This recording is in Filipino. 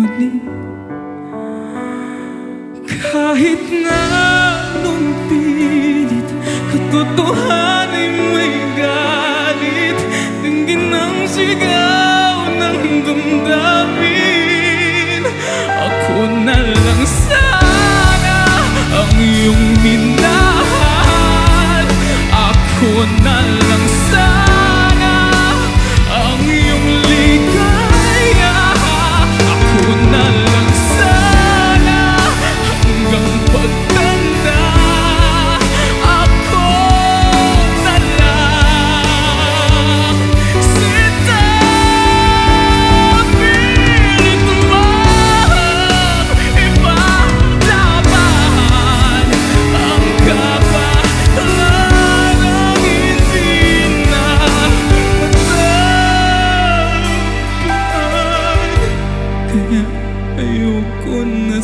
muli. Kahit na nung pilit, katotohana'y may galit, dinggin ang sigaw ng damdamin. Ako na lang sana ang iyong minahal, ako na lang sana ang iyong ligaya, ako na lang sana hanggang pagtanda, ako na lang. Sinta, pilit mo ipaglaban ang kapalaran hindi na matagpuan. Kaya ayoko na